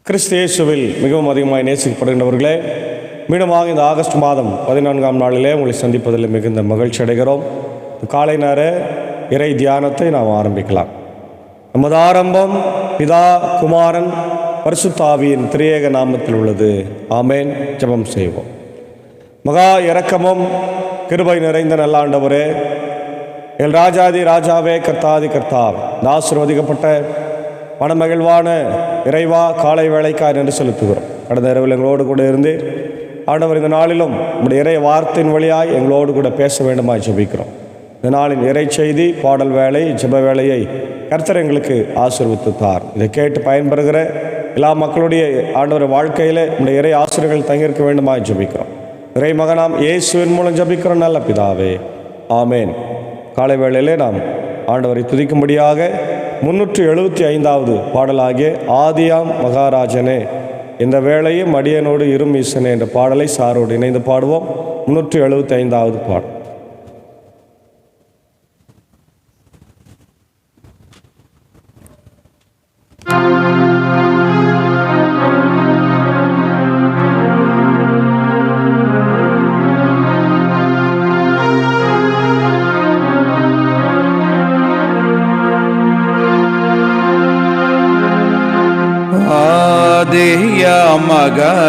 கிறிஸ்து இயேசுவில் மிகவும் அதிகமாக நேசிக்கப்படுகின்றவர்களே, மீண்டுமாக இந்த ஆகஸ்ட் மாதம் 14ஆம் நாளிலே உங்களை சந்திப்பதில் மிகுந்த மகிழ்ச்சி அடைகிறோம். காலை நேர இறை தியானத்தை நாம் ஆரம்பிக்கலாம். நமது ஆரம்பம் பிதா, குமாரன், பரிசுத்த ஆவியின் திரியேக நாமத்தில் உள்ளது. ஆமேன். ஜெபம் செய்வோம். மகா இரக்கமும் கிருபை நிறைந்த நல்ல ஆண்டவரே, எல் ராஜாதி ராஜாவே, கர்த்தாதி கர்த்தாவே, ஆசீர்வதிக்கப்பட்ட மனமகிழ்வான இறைவா, காலை வேளைக்காய் நன்றி செலுத்துகிறோம். கடந்த இரவில் எங்களோடு கூட இருந்து ஆண்டவர் இந்த நாளிலும் நம்முடைய இறை வார்த்தையின் வழியாய் எங்களோடு கூட பேச வேண்டுமாய் ஜெபிக்கிறோம். இந்த நாளின் இறை செய்தி, பாடல் வேலை, ஜெப வேலையை கர்த்தர் எங்களுக்கு ஆசீர்வதித்தார். இதை கேட்டு பயன்பெறுகிற எல்லா மக்களுடைய ஆண்டவர் வாழ்க்கையில் நம்முடைய இறை ஆசிரியர்கள் தங்கியிருக்க வேண்டுமாய் ஜெபிக்கிறோம். இறை மகனாம் இயேசுவின் மூலம் ஜெபிக்கிறோம் நல்ல பிதாவே, ஆமேன். காலை வேளையிலே நாம் ஆண்டவரை துதிக்கும்படியாக 375வது பாடலாகிய ஆதியாம் மகாராஜனே என்ற வேளையும் அடியனோடு இரும் ஈசனே என்ற பாடலை சாரோடு இணைந்து பாடுவோம். 375வது பாடல்.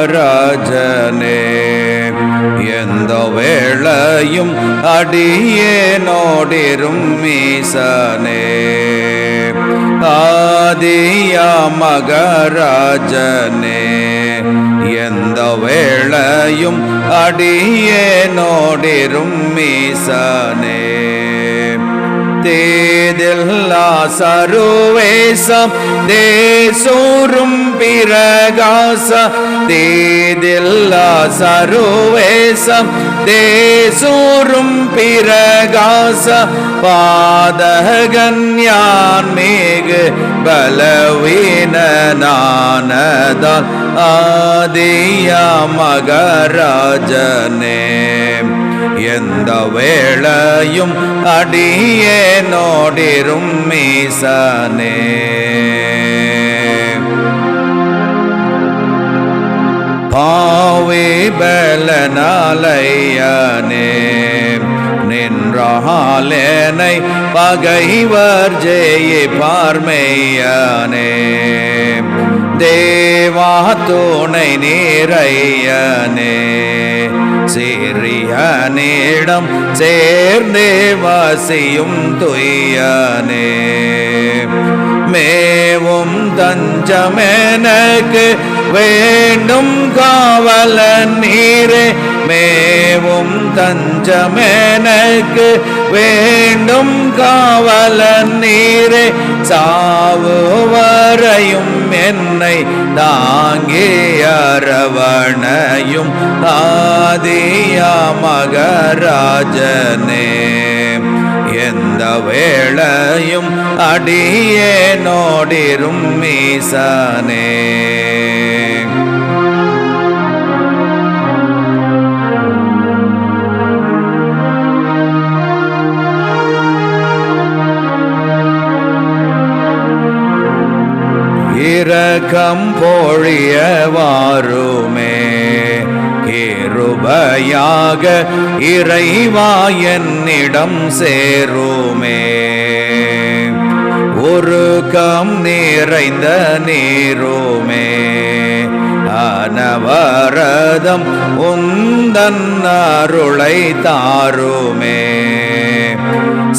மகராஜனே எந்த வேளையும் அடியேனோடிரும் மீசனே, ஆதியா மகராஜனே எந்த வேளையும் அடியேனோடிரும் மீசனே, தேதில்லா சருவேசம் தேசூரும் பிரகாச, தேதில்லா சருவேசம் தேசூரும் பிரகாச, பாதகன் யான் மிகு பலவீனனானதால் ஆதியா மகராஜனே எந்த வேளையும் அடியேனோடிரும் மீசனே, பாவே பலனாலயனே நின்றாலேனை பகைவர் ஜெயிப்பார் மெய்யனே, தேவா துணை நீரையனே சிறியனிடம் சேர்ந்தே வசியும் துய்யனே, மேவும் தஞ்சமெனக்கு வேண்டும் காவலன் நீரே, மேவும் தஞ்சமெனக்கு வேண்டும் காவலன் நீரே, சாவு வரையும் என்னை தாங்கி அரவணையும் ஆதியா மகராஜனே எந்த வேளையும் அடியேனோடிரும் மீசனே, இரக்கம் பொழியவாருமே கிருபையாக இறைவா என்னிடம் சேருமே, உருக்கம் நிறைந்த நீருமே அனவரதம் உந்தன் அருளை தாருமே,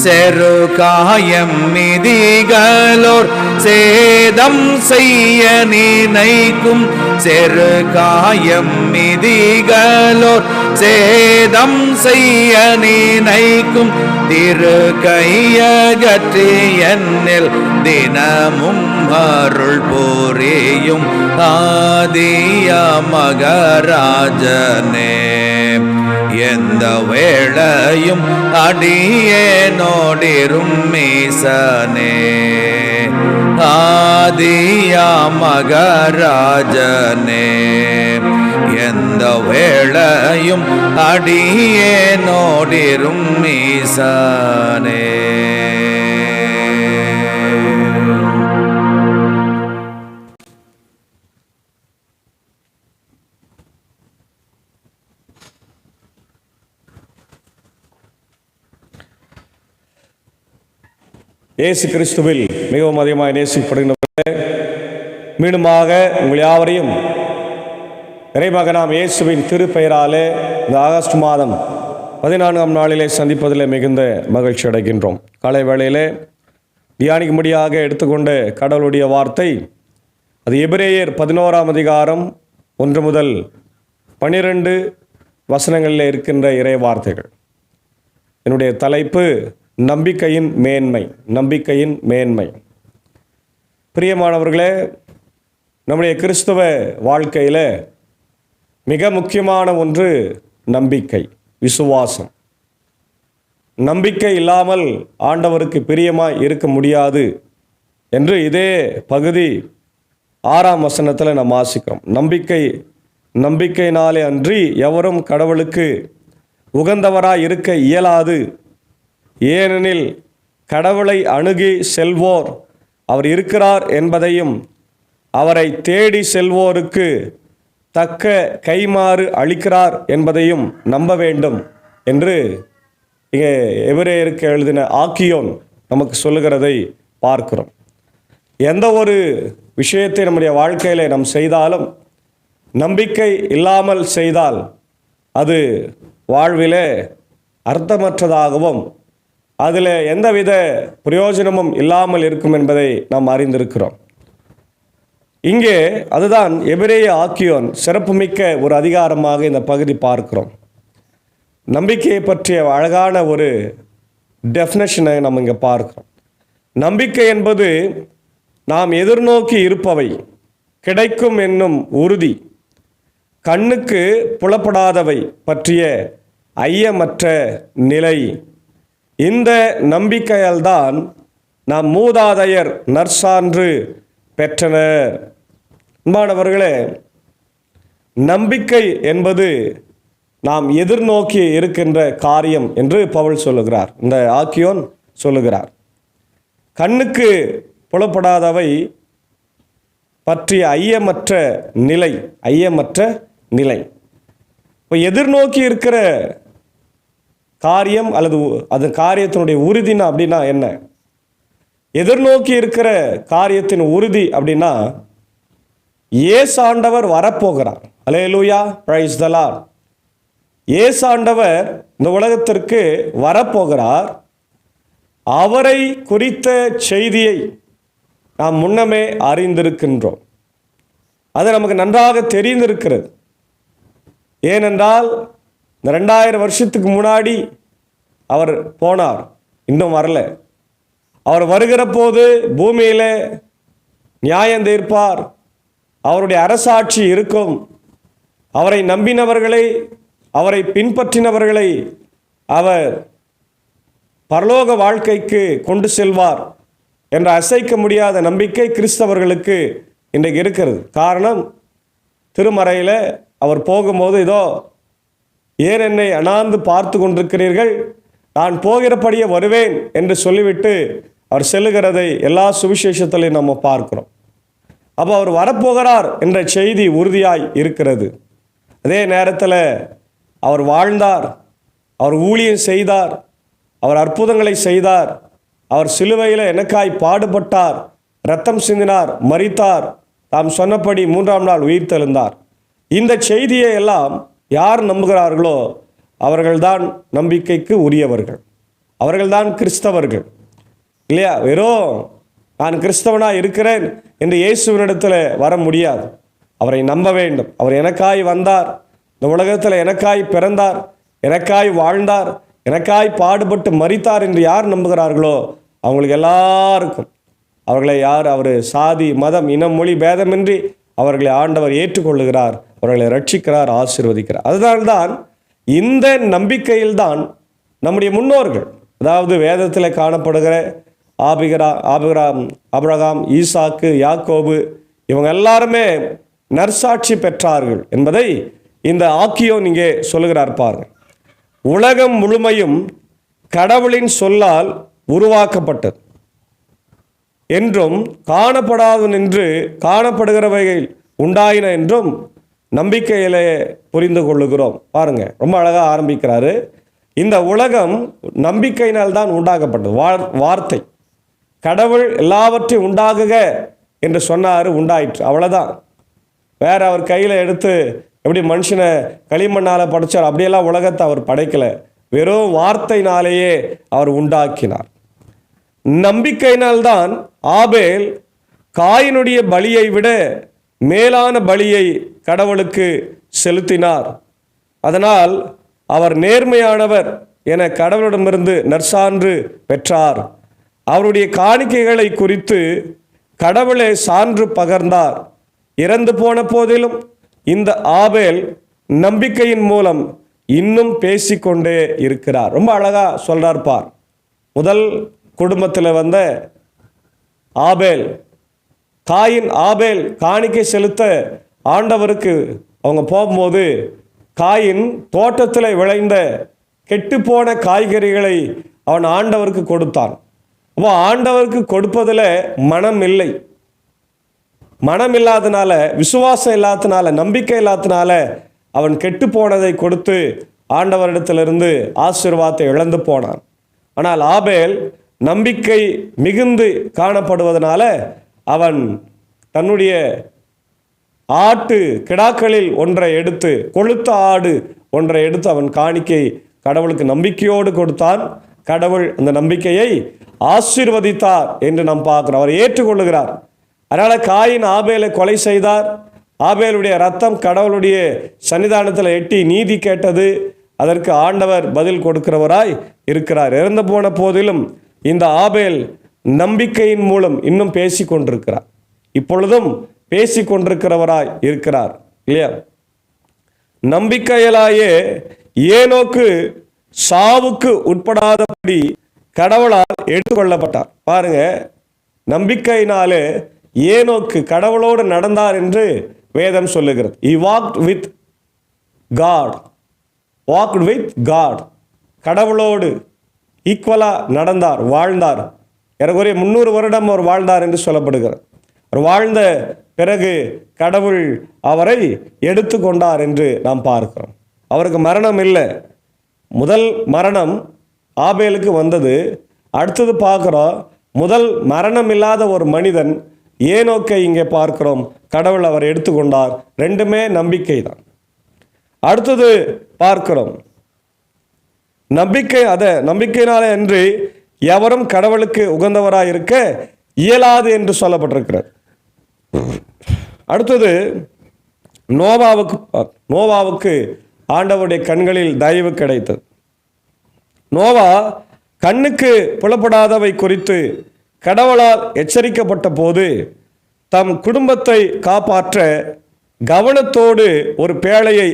செரு காயம் மிதிகளோர் சேதம் செய்ய நினைக்கும், செரு காயம் மிதிகளோர் சேதம் செய்ய நினைக்கும், திரு கையகற்றி என்னில் தினமும் அருள் புரியும் ஆதியா மகராஜனே எந்த வேளையும் அடியேனோடிரும் மீசனே, ஆதியா மகராஜனே எந்த வேளையும் அடியேனோடிரும் மீசனே. இயேசு கிறிஸ்துவில் மிகவும் அதிகமாக நேசிக்கப்படுகின்றவர்களே, மீண்டுமாக உங்கள் யாவரையும் இறைமகனாம் இயேசுவின் திருப்பெயராலே இந்த ஆகஸ்ட் மாதம் 14ஆம் நாளிலே சந்திப்பதில் மிகுந்த மகிழ்ச்சி அடைகின்றோம். காலை வேளையிலே தியானிக்கும்படியாக எடுத்துக்கொண்ட கடவுளுடைய வார்த்தை அது எபிரேயர் 11ஆம் அதிகாரம் 1 முதல் 12 வசனங்களில் இருக்கின்ற இறை வார்த்தைகள். என்னுடைய தலைப்பு நம்பிக்கையின் மேன்மை. நம்பிக்கையின் மேன்மை. பிரியமானவர்களே, நம்முடைய கிறிஸ்தவ வாழ்க்கையில் மிக முக்கியமான ஒன்று நம்பிக்கை, விசுவாசம். நம்பிக்கை இல்லாமல் ஆண்டவருக்கு பிரியமாய் இருக்க முடியாது என்று இதே பகுதி 6ஆம் வசனத்தில் நாம் வாசிக்கிறோம். நம்பிக்கையினாலே அன்றி எவரும் கடவுளுக்கு உகந்தவராய் இருக்க இயலாது. ஏனெனில் கடவுளை அணுகி செல்வோர் அவர் இருக்கிறார் என்பதையும் அவரை தேடி செல்வோருக்கு தக்க கைமாறு அளிக்கிறார் என்பதையும் நம்ப வேண்டும் என்று இங்கே எபிரேயருக்கு எழுதின ஆக்கியோன் நமக்கு சொல்லுகிறதை பார்க்கிறோம். எந்த ஒரு விஷயத்தை நம்முடைய வாழ்க்கையில் நாம் செய்தாலும் நம்பிக்கை இல்லாமல் செய்தால் அது வாழ்விலே அர்த்தமற்றதாகவும் அதில் எந்தவித பிரயோஜனமும் இல்லாமல் இருக்கும் என்பதை நாம் அறிந்திருக்கிறோம். இங்கே அதுதான் எபிரேய ஆக்கியோன் சிறப்புமிக்க ஒரு அதிகாரமாக இந்த பகுதி பார்க்கிறோம். நம்பிக்கையை பற்றிய அழகான ஒரு டெஃபினேஷனை நம்ம இங்கே பார்க்கிறோம். நம்பிக்கை என்பது நாம் எதிர்நோக்கி இருப்பவை, கிடைக்கும் என்னும் உறுதி, கண்ணுக்கு புலப்படாதவை பற்றிய ஐயமற்ற நிலை. இந்த நம்பிக்கையால்தான் நாம் மூதாதையர் நற்சான்று பெற்றனர். அன்பானவர்களே, நம்பிக்கை என்பது நாம் எதிர்நோக்கி இருக்கின்ற காரியம் என்று பவுல் சொல்லுகிறார், இந்த ஆக்கியோன் சொல்லுகிறார். கண்ணுக்கு புலப்படாதவை பற்றிய ஐயமற்ற நிலை. இப்போ எதிர்நோக்கி இருக்கிற காரியம் அல்லது அது காரியத்தினுடைய உறுதினா அப்படின்னா என்ன? எதிர்நோக்கி இருக்கிற காரியத்தின் உறுதி அப்படின்னா இயேசு ஆண்டவர் வரப்போகிறார். அல்லேலூயா, பிரைஸ் தி லார்ட். இயேசு ஆண்டவர் இந்த உலகத்திற்கு வரப்போகிறார். அவரை குறித்த செய்தியை நாம் முன்னமே அறிந்திருக்கின்றோம். அது நமக்கு நன்றாக தெரிந்திருக்கிறது. ஏனென்றால் இந்த 2000 வருஷத்துக்கு முன்னாடி அவர் போனார், இன்னும் வரல. அவர் வருகிற போது பூமியில் நியாயம் தீர்ப்பார். அவருடைய அரசாட்சி இருக்கும். அவரை நம்பினவர்களை, அவரை பின்பற்றினவர்களை அவர் பரலோக வாழ்க்கைக்கு கொண்டு செல்வார் என்ற அசைக்க முடியாத நம்பிக்கை கிறிஸ்தவர்களுக்கு இன்றைக்கு இருக்கிறது. காரணம், திருமறையில் அவர் போகும்போது இதோ ஏன் என்னை அண்ணாந்து பார்த்து கொண்டிருக்கிறீர்கள், நான் போகிறபடியே வருவேன் என்று சொல்லிவிட்டு அவர் செல்லுகிறதை எல்லா சுவிசேஷத்திலையும் நம்ம பார்க்கிறோம். அப்போ அவர் வரப்போகிறார் என்ற செய்தி உறுதியாய் இருக்கிறது. அதே நேரத்தில் அவர் வாழ்ந்தார், அவர் ஊழியம் செய்தார், அவர் அற்புதங்களை செய்தார், அவர் சிலுவையில் எனக்காய் பாடுபட்டார், இரத்தம் சிந்தினார், மரித்தார், தாம் சொன்னபடி 3ஆம் நாள் உயிர் தெழுந்தார். இந்த செய்தியை எல்லாம் யார் நம்புகிறார்களோ அவர்கள்தான் நம்பிக்கைக்கு உரியவர்கள், அவர்கள்தான் கிறிஸ்தவர்கள். இல்லையா? வெறும் நான் கிறிஸ்தவனாக இருக்கிறேன் என்று இயேசுவினிடத்தில் வர முடியாது. அவரை நம்ப வேண்டும். அவர் எனக்காய் வந்தார், இந்த உலகத்தில் எனக்காய் பிறந்தார், எனக்காய் வாழ்ந்தார், எனக்காய் பாடுபட்டு மரித்தார் என்று யார் நம்புகிறார்களோ அவங்களுக்கு எல்லாருக்கும் அவர் சாதி, மதம், இனம், மொழி பேதமின்றி அவர்களை ஆண்டவர் ஏற்றுக்கொள்ளுகிறார், அவர்களை ரட்சிக்கிறார், ஆசீர்வதிக்கிறார். அதனால்தான் இந்த நம்பிக்கையில்தான் நம்முடைய முன்னோர்கள், அதாவது வேதத்தில் காணப்படுகிற ஆபிரகாம், ஈசாக்கு, யாக்கோபு, இவங்க எல்லாருமே நற்சாட்சி பெற்றார்கள் என்பதை இந்த ஆக்கியோன் இங்கே சொல்லுகிறார். பாருங்கள், உலகம் முழுமையும் கடவுளின் சொல்லால் உருவாக்கப்பட்டது என்றும் காணப்படாது என்று காணப்படுகிறவைகள் உண்டாயின என்றும் நம்பிக்கையிலே புரிந்து கொள்ளுகிறோம். பாருங்க, ரொம்ப அழகாக ஆரம்பிக்கிறாரு. இந்த உலகம் நம்பிக்கையினால் தான் உண்டாக்கப்பட்டது. வார்த்தை கடவுள் எல்லாவற்றையும் உண்டாகுக என்று சொன்னார், உண்டாயிற்று, அவ்வளோதான். வேற அவர் கையில் எடுத்து எப்படி மனுஷனை களிமண்ணால் படைச்சார் அப்படியெல்லாம் உலகத்தை அவர் படைக்கலை. வெறும் வார்த்தையினாலேயே அவர் உண்டாக்கினார். நம்பிக்கையினால்தான் ஆபேல் காயினுடைய பலியை விட மேலான பலியை கடவுளுக்கு செலுத்தினார். அதனால் அவர் நேர்மையானவர் என கடவுளிடமிருந்து நற்சான்று பெற்றார். அவருடைய காணிக்கைகளை குறித்து கடவுளே சான்று பகர்ந்தார். இறந்து போன போதிலும் இந்த ஆபேல் நம்பிக்கையின் மூலம் இன்னும் பேசிக்கொண்டே இருக்கிறார். ரொம்ப அழகா சொல்றார் பார். முதல் குடும்பத்தில் வந்த ஆபேல், காயின் ஆபேல் காணிக்கை செலுத்த ஆண்டவருக்கு அவங்க போகும்போது காயின் தோட்டத்தில் விளைந்த கெட்டுப்போன காய்கறிகளை அவன் ஆண்டவருக்கு கொடுத்தான். அப்போ ஆண்டவருக்கு கொடுப்பதில் மனம் இல்லை. மனம் இல்லாதனால, விசுவாசம் இல்லாதனால, நம்பிக்கை இல்லாதனால அவன் கெட்டு போனதை கொடுத்து ஆண்டவரிடத்திலிருந்து ஆசீர்வாதத்தை இழந்து போனான். ஆனால் ஆபேல் நம்பிக்கை மிகுந்து காணப்படுவதனால அவன் தன்னுடைய ஆட்டு கிடாக்களில் ஒன்றை எடுத்து, கொழுத்த ஆடு ஒன்றை எடுத்து அவன் காணிக்கை கடவுளுக்கு நம்பிக்கையோடு கொடுத்தான். கடவுள் அந்த நம்பிக்கையை ஆசீர்வதித்தார் என்று நாம் பார்க்கிறோம். அவர் ஏற்றுக்கொள்ளுகிறார். அதனால காயின் ஆபேலை கொலை செய்தார். ஆபேலுடைய ரத்தம் கடவுளுடைய சன்னிதானத்தில் எட்டி நீதி கேட்டது. அதற்கு ஆண்டவர் பதில் கொடுக்கிறவராய் இருக்கிறார். இறந்து போன போதிலும் இந்த ஆபேல் நம்பிக்கையின் மூலம் இன்னும் பேசி கொண்டிருக்கிறார். இப்பொழுதும் பேசி கொண்டிருக்கிறவராய் இருக்கிறார் இல்லையா? நம்பிக்கையிலாயே ஏனோக்கு சாவுக்கு உட்படாதபடி கடவுளால் எடுத்துக்கொள்ளப்பட்டார். பாருங்க, நம்பிக்கையினாலே ஏனோக்கு கடவுளோடு நடந்தார் என்று வேதம் சொல்லுகிறது. He walked with God. Walked with God. கடவுளோடு ஈக்குவலா நடந்தார், வாழ்ந்தார். ஏறக்குறைய 300 வருடம் அவர் வாழ்ந்தார் என்று சொல்லப்படுகிறார். அவர் வாழ்ந்த பிறகு கடவுள் அவரை எடுத்துக்கொண்டார் என்று நாம் பார்க்கிறோம். அவருக்கு மரணம் இல்லை. முதல் மரணம் ஆபேலுக்கு வந்தது. அடுத்தது பார்க்கிறோம், முதல் மரணம் இல்லாத ஒரு மனிதன் ஏனோக்கை இங்கே பார்க்கிறோம். கடவுள் அவர் எடுத்துக்கொண்டார். ரெண்டுமே நம்பிக்கை தான். அடுத்தது பார்க்கிறோம், நம்பிக்கை நம்பிக்கையினாலே அன்றி எவரும் கடவுளுக்கு உகந்தவராக இருக்க இயலாது என்று சொல்லப்பட்டிருக்கிறார். அடுத்தது நோவாவுக்கு ஆண்டவருடைய கண்களில் தயவு கிடைத்தது. நோவா கண்ணுக்கு புலப்படாதவை குறித்து கடவுளால் எச்சரிக்கப்பட்ட போது தம் குடும்பத்தை காப்பாற்ற கவனத்தோடு ஒரு பேழையை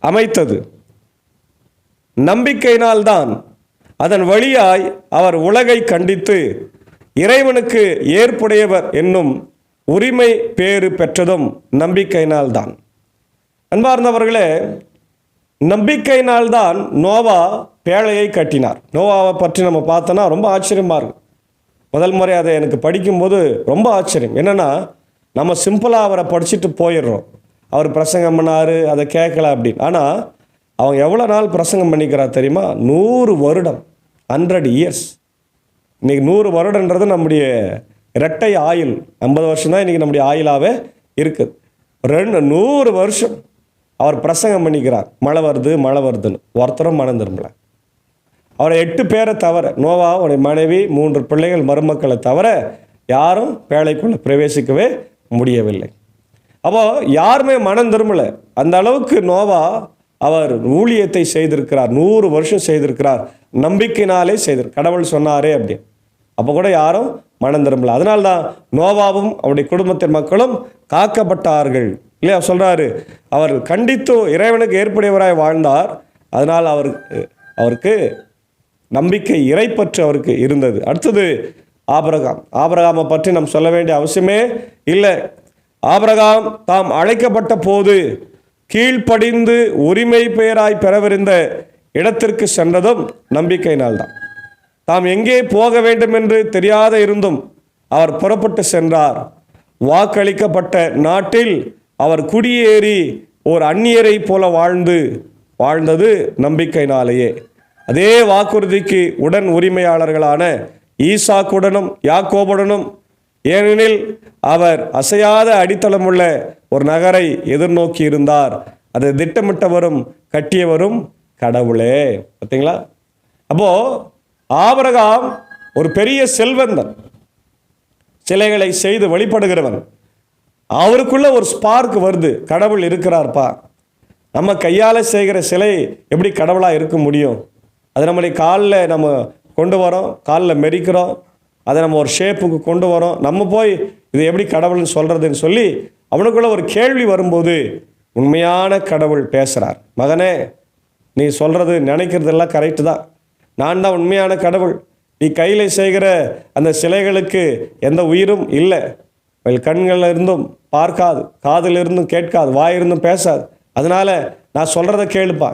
அமைத்தது. நம்பிக்கையினால்தான் அதன் வழியாய் அவர் உலகை கண்டித்து இறைவனுக்கு ஏற்புடையவர் என்னும் உரிமை பேறு பெற்றதும் நம்பிக்கையினால்தான். அன்பார்ந்தவர்களே, நம்பிக்கையினால்தான் நோவா பேழையை கட்டினார். நோவாவை பற்றி நம்ம பார்த்தோன்னா ரொம்ப ஆச்சரியமாக இருக்கும். முதல் முறை அதை எனக்கு படிக்கும்போது ரொம்ப ஆச்சரியம். என்னென்னா, நம்ம சிம்பிளாக அவரை படிச்சுட்டு போயிடுறோம். அவர் பிரசங்கம் பண்ணார், அதை கேட்கல அப்படின்னு. ஆனால் அவங்க எவ்வளோ நாள் பிரசங்கம் பண்ணிக்கிறார் தெரியுமா? 100 வருடம், 100 years. இன்றைக்கி 100 வருடன்றது நம்முடைய இரட்டை ஆயுள். 50 வருஷம் தான் இன்றைக்கி நம்முடைய ஆயுளாகவே இருக்குது. 100 வருஷம் அவர் பிரசங்கம் பண்ணிக்கிறார். மழை வருதுன்னு ஒருத்தரும் மனம் திரும்பல. அவரை 8 பேரை தவிர, நோவா, அவருடைய மனைவி, 3 பிள்ளைகள், மருமக்களை தவிர யாரும் பேழைக்குள்ளே பிரவேசிக்கவே முடியவில்லை. அப்போ யாருமே மனம் திரும்பலை. அந்த அளவுக்கு நோவா அவர் ஊழியத்தை செய்திருக்கிறார். 100 வருஷம் செய்திருக்கிறார். நம்பிக்கையினாலே கடவுள் சொன்னாரே அப்படி. அப்போ கூட யாரும் மனம் திரும்பலை. அதனால்தான் நோவாவும் அவருடைய குடும்பத்தின் மக்களும் காக்கப்பட்டார்கள் இல்லையா? சொல்றாரு, அவர் கண்டித்து இறைவனுக்கு ஏற்புடையவராய் வாழ்ந்தார். அதனால் அவருக்கு நம்பிக்கை, இறைப்பற்று அவருக்கு இருந்தது. அடுத்தது ஆபிரகாமை பற்றி நாம் சொல்ல வேண்டிய அவசியமே இல்லை. ஆபிரகாம் தாம் அழைக்கப்பட்ட போது கீழ்ப்படிந்து உரிமை பெயராய் பெறவிருந்த இடத்திற்கு சென்றதும் நம்பிக்கையினால்தான். தாம் எங்கே போக வேண்டும் என்று தெரியாத இருந்தும் அவர் புறப்பட்டு சென்றார். வாக்களிக்கப்பட்ட நாட்டில் அவர் குடியேறி ஒரு அந்நியரை போல வாழ்ந்தது நம்பிக்கையினாலேயே. அதே வாக்குறுதிக்கு உடன் உரிமையாளர்களான ஈசாக்குடனும் யாக்கோபுடனும். ஏனெனில் அவர் அசையாத அடித்தளமுள்ள ஒரு நகரை எதிர்நோக்கி இருந்தார். அதை திட்டமிட்டவரும் கட்டியவரும் கடவுளே. பார்த்தீங்களா? அப்போ ஆபிரகாம் ஒரு பெரிய செல்வந்தன், சிலைகளை செய்து வழிபடுகிறவன். அவருக்குள்ள ஒரு ஸ்பார்க் வருது, கடவுள் இருக்கிறார்ப்பா. நம்ம கையால் செய்கிற சிலை எப்படி கடவுளாக இருக்க முடியும்? அது நம்முடைய காலில் நம்ம கொண்டு வரோம், காலில் மெரிக்கிறோம், அதை நம்ம ஒரு ஷேப்புக்கு கொண்டு வரோம். நம்ம போய் இது எப்படி கடவுள்னு சொல்கிறதுன்னு சொல்லி அவனுக்குள்ள ஒரு கேள்வி வரும்போது உண்மையான கடவுள் பேசுகிறார். மகனே, நீ சொல்கிறது நினைக்கிறதெல்லாம் கரெக்டு தான். நான் தான் உண்மையான கடவுள். நீ கையில் செய்கிற அந்த சிலைகளுக்கு எந்த உயிரும் இல்லை. கண்களில் இருந்தும் பார்க்காது, காதில் இருந்தும் கேட்காது, வாயிருந்தும் பேசாது. அதனால நான் சொல்கிறத கேளுப்பா,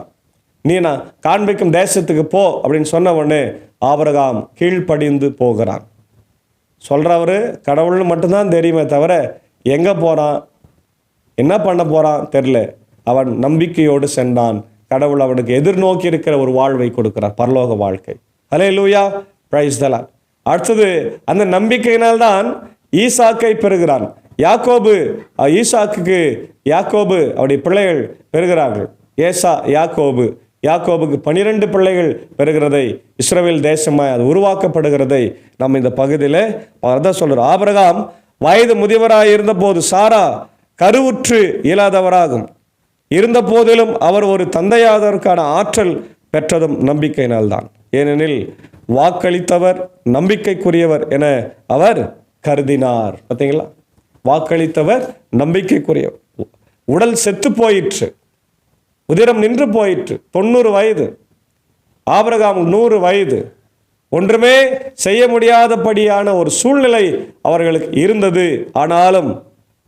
நீ நான் காண்பிக்கும் தேசத்துக்கு போ அப்படின்னு சொன்ன உடனே ஆபிரகாம் கீழ்ப்படிந்து போகிறான். சொல்கிறவர் கடவுள்னு மட்டும்தான் தெரியுமே தவிர எங்கே போகிறான், என்ன பண்ண போகிறான் தெரியல. அவன் நம்பிக்கையோடு சென்றான். கடவுள் அவனுக்கு எதிர்நோக்கி இருக்கிற ஒரு வாழ்வை கொடுக்கிறார், பரலோக வாழ்க்கை. ஹல்லேலூயா, பிரைஸ் தி லார்ட். அடுத்தது அந்த நம்பிக்கையினால்தான் ஈசாக்கை பெறுகிறான். ஈசாக்குக்கு யாக்கோபு அவருடைய பிள்ளைகள் பெறுகிறார்கள். யாக்கோபுக்கு 12 பிள்ளைகள் பெறுகிறதை, இஸ்ரவேல் தேசமாய் அது உருவாக்கப்படுகிறதை நம்ம இந்த பகுதியில் அதான் சொல்கிறோம். ஆபிரகாம் வயது முதியவராய் இருந்தபோது சாரா கருவுற்று இயலாதவராகும் இருந்த போதிலும் அவர் ஒரு தந்தையாதவருக்கான ஆற்றல் பெற்றதும் நம்பிக்கையினால்தான். ஏனெனில் வாக்களித்தவர் நம்பிக்கைக்குரியவர் என அவர் கருதினார். பார்த்தீங்களா? வாக்களித்தவர் நம்பிக்கைக்குரியவர். உடல் செத்து போயிற்று, உதிரம் நின்று போயிற்று. 90 வயது, ஆபிரகாம் 100 வயது. ஒன்றுமே செய்ய முடியாதபடியான ஒரு சூழ்நிலை அவர்களுக்கு இருந்தது. ஆனாலும்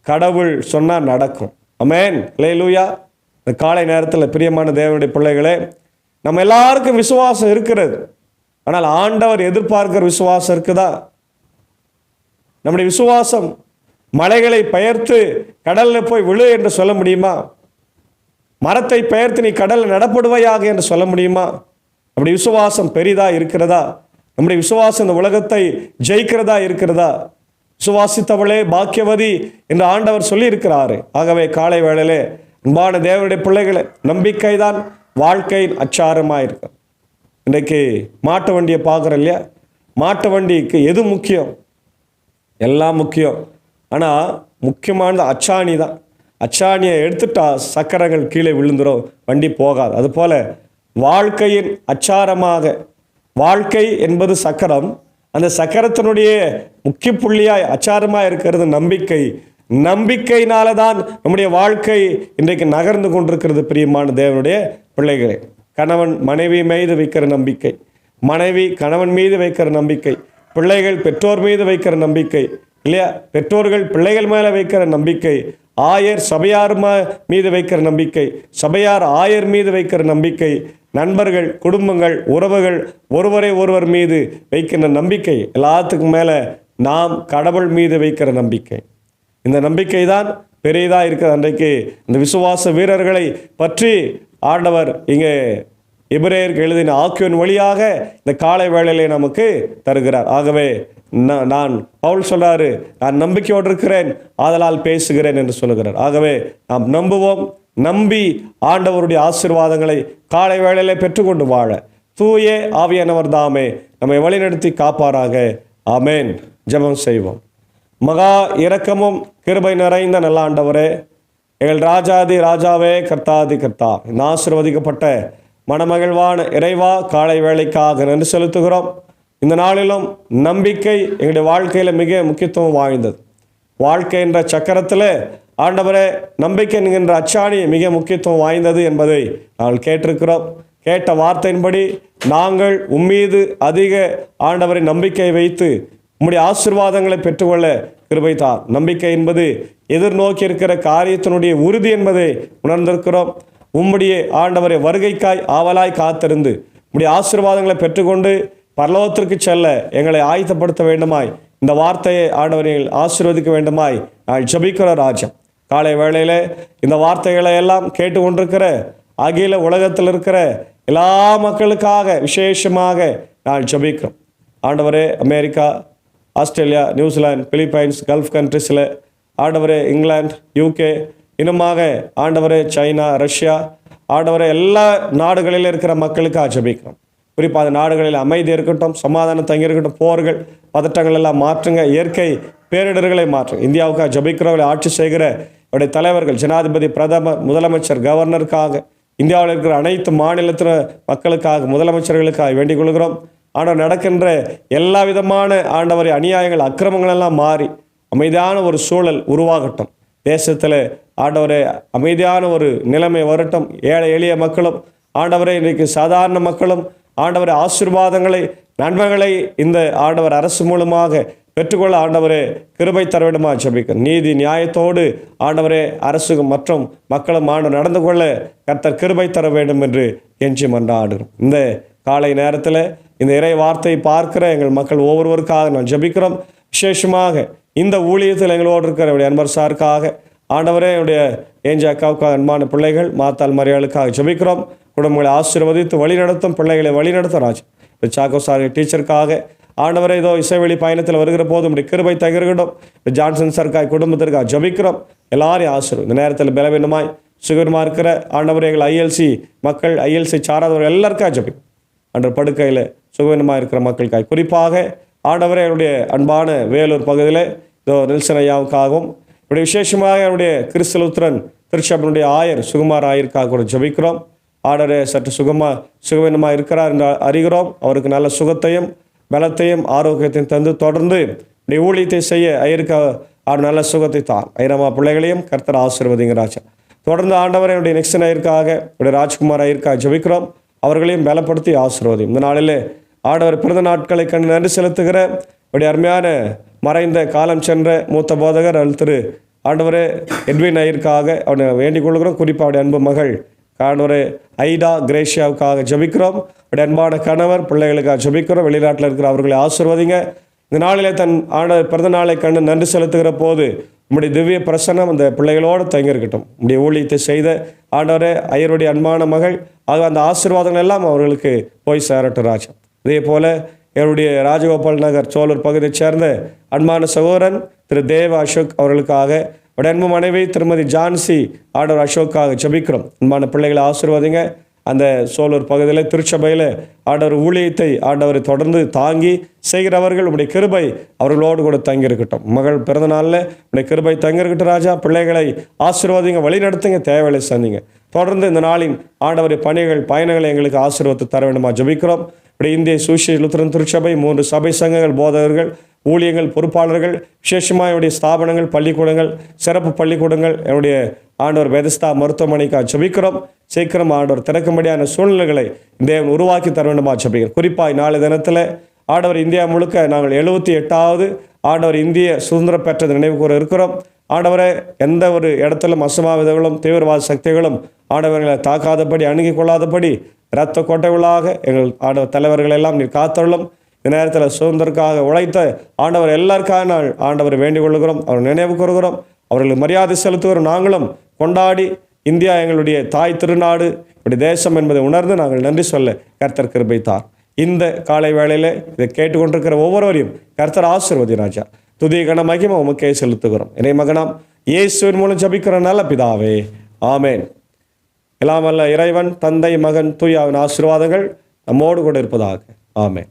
கடவுள் சொன்னால் நடக்கும். ஆமென், அல்லேலூயா. இந்த காலை நேரத்தில் பிரியமான தேவனுடைய பிள்ளைகளே, நம்ம எல்லாருக்கும் விசுவாசம் இருக்கிறது. ஆனால் ஆண்டவர் எதிர்பார்க்கிற விசுவாசம் இருக்குதா? நம்முடைய விசுவாசம் மலைகளை பெயர்த்து கடலில் போய் விழு என்று சொல்ல முடியுமா? மரத்தை பெயர்த்து நீ கடலில் நடப்படுவையாக என்று சொல்ல முடியுமா? நம்முடைய விசுவாசம் பெரிதா இருக்கிறதா? நம்முடைய விசுவாசம் இந்த உலகத்தை ஜெயிக்கிறதா இருக்கிறதா? விசுவாசித்தவளே பாக்கியவதி என்று ஆண்டவர் சொல்லி இருக்கிறாரு. ஆகவே காலை வேளையிலே அன்பான தேவனுடைய பிள்ளைகளை, நம்பிக்கை தான் வாழ்க்கையின் அச்சாரமாக இருக்கு. இன்றைக்கு மாட்டு வண்டியை பார்க்குறோம் இல்லையா? மாட்டு வண்டிக்கு எது முக்கியம்? எல்லாம் முக்கியம். ஆனால் முக்கியமானது அச்சாணி தான். அச்சாணியை எடுத்துட்டா சக்கரங்கள் கீழே விழுந்துடும், வண்டி போகாது. அதுபோல் வாழ்க்கையின் அச்சாரமாக, வாழ்க்கை என்பது சக்கரம், அந்த சக்கரத்தினுடைய முக்கிய புள்ளியாய் அச்சாரமாக இருக்கிறது நம்பிக்கை. நம்பிக்கையினால தான் நம்முடைய வாழ்க்கை இன்றைக்கு நகர்ந்து கொண்டிருக்கிறது. பிரியமான தேவனுடைய பிள்ளைகளே, கணவன் மனைவி மீது வைக்கிற நம்பிக்கை, மனைவி கணவன் மீது வைக்கிற நம்பிக்கை, பிள்ளைகள் பெற்றோர் மீது வைக்கிற நம்பிக்கை இல்லையா? பெற்றோர்கள் பிள்ளைகள் மேலே வைக்கிற நம்பிக்கை, ஆயர் சபையார் மீது வைக்கிற நம்பிக்கை, சபையார் ஆயர் மீது வைக்கிற நம்பிக்கை, நண்பர்கள், குடும்பங்கள், உறவுகள் ஒருவரை ஒருவர் மீது வைக்கிற நம்பிக்கை, எல்லாத்துக்கும் மேலே நாம் கடவுள் மீது வைக்கிற நம்பிக்கை. இந்த நம்பிக்கை தான் பெரியதாக இருக்கிறது. அன்றைக்கு இந்த விசுவாச வீரர்களை பற்றி ஆண்டவர் இங்கே எபிரேயருக்கு எழுதின ஆக்கியோன் வழியாக இந்த காலை வேளையிலே நமக்கு தருகிறார். ஆகவே நான் பவுல் சொல்றாரு, நான் நம்பிக்கையோடு இருக்கிறேன், ஆதலால் பேசுகிறேன் என்று சொல்லுகிறார். ஆகவே நாம் நம்புவோம். நம்பி ஆண்டவருடைய ஆசீர்வாதங்களை காலை வேளையிலே பெற்றுக்கொண்டு வாழ தூய ஆவியானவர் தாமே நம்மை வழிநடத்தி காப்பாராக. ஆமேன். ஜெபம் செய்வோம். மகா இரக்கமும் கிருபை நிறைந்த நல்ல ஆண்டவரே, எங்கள் ராஜாதி ராஜாவே, கர்த்தாதி கர்த்தா, இந்த ஆசீர்வதிக்கப்பட்ட மனமகிழ்வான இறைவா, காலை வேளைக்காக நன்றி செலுத்துகிறோம். இந்த நாளிலும் நம்பிக்கை எங்களுடைய வாழ்க்கையில் மிக முக்கியத்துவம் வாய்ந்தது. வாழ்க்கை என்ற சக்கரத்தில் ஆண்டவரே, நம்பிக்கை என்கின்ற அச்சாணி மிக முக்கியத்துவம் வாய்ந்தது என்பதை நாங்கள் கேட்டிருக்கிறோம். கேட்ட வார்த்தையின்படி நாங்கள் உம்மீது அதிக ஆண்டவரை நம்பிக்கை வைத்து உம்முடைய ஆசீர்வாதங்களை பெற்றுக்கொள்ள கிருபை தார். நம்பிக்கை என்பது எதிர்நோக்கி இருக்கிற காரியத்தினுடைய உறுதி என்பதை உணர்ந்திருக்கிறோம். உம்முடைய ஆண்டவரை வருகைக்காய் ஆவலாய் காத்திருந்து உம்முடைய ஆசீர்வாதங்களை பெற்றுக்கொண்டு பரலோகத்திற்கு செல்ல எங்களை ஆயத்தப்படுத்த வேண்டுமாய், இந்த வார்த்தையை ஆண்டவர்கள் ஆசீர்வதிக்க வேண்டுமாய் நான் ஜெபிக்கிற ராஜா. காலை வேளையில் இந்த வார்த்தைகளை எல்லாம் கேட்டுக்கொண்டிருக்கிற அகில உலகத்தில் இருக்கிற எல்லா மக்களுக்காக விசேஷமாக நான் ஜெபிக்கிறோம். ஆண்டவரே America, Australia, New Zealand, Philippines, gulf கண்ட்ரிஸில் ஆண்டவரே இங்கிலாந்து, யூகே, இன்னுமாக ஆண்டவரே சைனா, ரஷ்யா, ஆண்டவரே எல்லா நாடுகளில் இருக்கிற மக்களுக்காக ஜெபிக்கிறோம். குறிப்பாக அந்த நாடுகளில் அமைதி இருக்கட்டும், சமாதானம் தங்கி இருக்கட்டும், போர்கள், பதட்டங்கள் எல்லாம் மாற்றுங்க, இயற்கை பேரிடர்களை மாற்றுங்க. இந்தியாவுக்காக ஜெபிக்கிறவர்களை ஆட்சி செய்கிற அவருடைய தலைவர்கள், ஜனாதிபதி, பிரதமர், முதலமைச்சர், கவர்னருக்காக, இந்தியாவில் இருக்கிற அனைத்து மாநிலத்தின மக்களுக்காக, முதலமைச்சர்களுக்காக வேண்டிக் கொள்கிறோம். ஆனால் நடக்கின்ற எல்லா விதமான ஆண்டவரை அநியாயங்கள், அக்கிரமங்கள் எல்லாம் மாறி அமைதியான ஒரு சூழல் உருவாகட்டும். தேசத்தில் ஆண்டவரே அமைதியான ஒரு நிலைமை வரட்டும். ஏழை எளிய மக்களும் ஆண்டவரை இன்றைக்கு சாதாரண மக்களும் ஆண்டவரை ஆசீர்வாதங்களை, நன்மைகளை இந்த ஆண்டவர் அரசு மூலமாக பெற்றுக்கொள்ள ஆண்டவரே கிருபை தர வேண்டுமா ஜெபிக்கிறோம். நீதி நியாயத்தோடு ஆண்டவரே அரசு மற்றும் மக்களும் நடந்து கொள்ள கர்த்தர் கிருபை தர வேண்டும் என்று கெஞ்சி மன்றாடுகிறோம். இந்த காலை நேரத்தில் இந்த இறை வார்த்தையை பார்க்கிற எங்கள் மக்கள் ஒவ்வொருவருக்காக நான் ஜெபிக்கிறோம். விசேஷமாக இந்த ஊழியத்தில் எங்களோடு இருக்கிற என்னுடைய அன்பர் சாருக்காக ஆண்டவரே, என்னுடைய ஏஞ்ச அக்காவுக்காக, அன்பான பிள்ளைகள் மாத்தாள் மரியாளுக்காக ஜெபிக்கிறோம். குடும்பங்களை ஆசீர்வதித்து வழிநடத்தும், பிள்ளைகளை வழிநடத்தும் ராஜா. சாக்கோ சார் டீச்சருக்காக ஆண்டவரே, இதோ இசைவெளி பயணத்தில் வருகிற போது இப்படி கிருபை தகிரகட்டும். ஜான்சன் சர்க்காய் குடும்பத்திற்காக ஜெபிக்கிறோம். எல்லாரையும் ஆசீர்வதி. இந்த நேரத்தில் பலவீனமாய் சுகமாக இருக்கிற ஆண்டவரே, எங்கள் ஐஎல்சி மக்கள், ஐஎல்சி சாராதவர்கள் எல்லாருக்காக ஜெபிக்கும். அன்று படுக்கையில் சுகவீனமாக இருக்கிற மக்களுக்காக, குறிப்பாக ஆண்டவரே என்னுடைய அன்பான வேலூர் பகுதியில் இதோ நெல்சன் ஐயாவுக்காகவும், இப்படி விசேஷமாக என்னுடைய கிறிஸ்தலுத்திரன் திருச்சபனுடைய ஆயர் சுகுமார் ஆயருக்காக கூட ஜெபிக்கிறோம். ஆண்டவரே சற்று சுகவீனமாக இருக்கிறார் என்று அறிகிறோம். அவருக்கு நல்ல சுகத்தையும் பலத்தையும் ஆரோக்கியத்தையும் தந்து தொடர்ந்து இப்படி ஊழியத்தை செய்ய ஐயருக்கு அவர் நல்ல சுகத்தை தான். ஐரமா பிள்ளைகளையும் கர்த்தர் ஆசீர்வதிங்க ராஜா. தொடர்ந்து ஆண்டவரை என்னுடைய நெக்ஸ்ட் ஐயருக்காக, என்னுடைய ராஜ்குமார் ஐயருக்காக ஜெபிக்கிறோம். அவர்களையும் பலப்படுத்தி ஆசீர்வதியும். இந்த நாளிலே ஆண்டவர் பிறந்த நாட்களை கண்டு நன்றி செலுத்துகிற என்னுடைய அருமையான மறைந்த காலம் சென்ற மூத்த போதகர் திரு ஆண்டவரே எட்வின் ஐயருக்காக அவனை வேண்டிக் கொள்கிறோம். குறிப்பாக அவருடைய அன்பு மகள் ஆண்டவரே ஐடா கிரேஷியாவுக்காக ஜெபிக்கிறோம். அவருடைய அன்பான கணவர், பிள்ளைகளுக்காக ஜெபிக்கிறோம். வெளிநாட்டில் இருக்கிற அவர்களை ஆசீர்வதிங்க. இந்த நாளிலே தன் ஆண்டவர் பிறந்த நாளை கண்டு நன்றி செலுத்துகிற போது உம்முடைய திவ்ய பிரசன்னம் அந்த பிள்ளைகளோடு தங்கியிருக்கட்டும். உம்முடைய ஊழியத்தை செய்த ஆண்டவரே ஐயருடைய அன்பான மகள், ஆக அந்த ஆசீர்வாதங்கள் எல்லாம் அவர்களுக்கு போய் சேரட்டும் ராஜா. இதே போல என்னுடைய ராஜகோபால் நகர் சோழூர் பகுதியைச் சேர்ந்த அன்பான சகோதரன் திரு தேவ அசோக் அவர்களுக்காக, அவருடைய அன்பு மனைவி திருமதி ஜான்சி ஆண்டவர் அசோக்காக ஜெபிக்கிறோம். அன்பான பிள்ளைகளை ஆசீர்வதிங்க. அந்த சோழூர் பகுதியில் திருச்சபையில் ஆண்டவர் ஊழியத்தை ஆண்டவரை தொடர்ந்து தாங்கி செய்கிறவர்கள் உடைய கிருபை அவர்களோடு கூட தங்கியிருக்கட்டும். மகள் பிறந்த நாளில் உடைய கிருபை தங்கியிருக்கட்டும் ராஜா. பிள்ளைகளை ஆசீர்வாதிங்க, வழி நடத்துங்க, தேவைகளை சந்திங்க. தொடர்ந்து இந்த நாளின் ஆண்டவரை பணிகள், பயணங்களை எங்களுக்கு ஆசீர்வாதத்தை தர வேண்டுமா ஜெபிக்கிறோம். இப்படி இந்திய சுவிசேஷ லுத்தரன் திருச்சபை, 3 சபை சங்கங்கள், போதகர்கள், ஊழியங்கள், பொறுப்பாளர்கள், விசேஷமாக என்னுடைய ஸ்தாபனங்கள், பள்ளிக்கூடங்கள், சிறப்பு பள்ளிக்கூடங்கள், என்னுடைய ஆண்டவர் வேதஸ்தா மருத்துவமனைக்காக ஜெபிக்கிறோம். சீக்கிரம் ஆண்டவர் திறக்கும்படியான சூழ்நிலைகளை தேவன் உருவாக்கி தர வேண்டுமா ஜெபிக்கிறோம். குறிப்பாக நாளை தினத்தில் ஆண்டவர் இந்தியா முழுக்க நாங்கள் 78வது ஆண்டவர் இந்திய சுதந்திரம் பெற்றது நினைவு கூற இருக்கிறோம். ஆண்டவரை எந்த ஒரு இடத்திலும் அசம்பாவிதங்களும் தீவிரவாத சக்திகளும் ஆண்டவர்களை தாக்காதபடி, அணுகி கொள்ளாதபடி இரத்த கோட்டைகளாக எங்கள் ஆண்டவர் தலைவர்கள் எல்லாம் நீர் காத்தருளும். இந்த நேரத்தில் சுதந்திரக்காக உழைத்த ஆண்டவர் எல்லாருக்காக நான் ஆண்டவரை வேண்டிக் கொள்கிறோம். அவர் நினைவு கூறுகிறோம். அவர்களுக்கு மரியாதை செலுத்துகிறோம். நாங்களும் கொண்டாடி இந்தியா எங்களுடைய தாய் திருநாடு, இப்படி தேசம் என்பதை உணர்ந்து நாங்கள் நன்றி சொல்ல கர்த்தர் கிருபை தார். இந்த காலை வேளையில் இதை கேட்டுக்கொண்டிருக்கிற ஒவ்வொருவரையும் கர்த்தர் ஆசீர்வதி ராஜா. துதி கன மகிமை உமக்கே செலுத்துகிறோம். இறை மகனாம் இயேசுவின் மூலம் ஜெபிக்கிற நல்ல பிதாவே, ஆமேன். எல்லாம் வல்ல இறைவன், தந்தை, மகன், தூயாவின் ஆசீர்வாதங்கள் நம்மோடு கூட இருப்பதாக. ஆமேன்.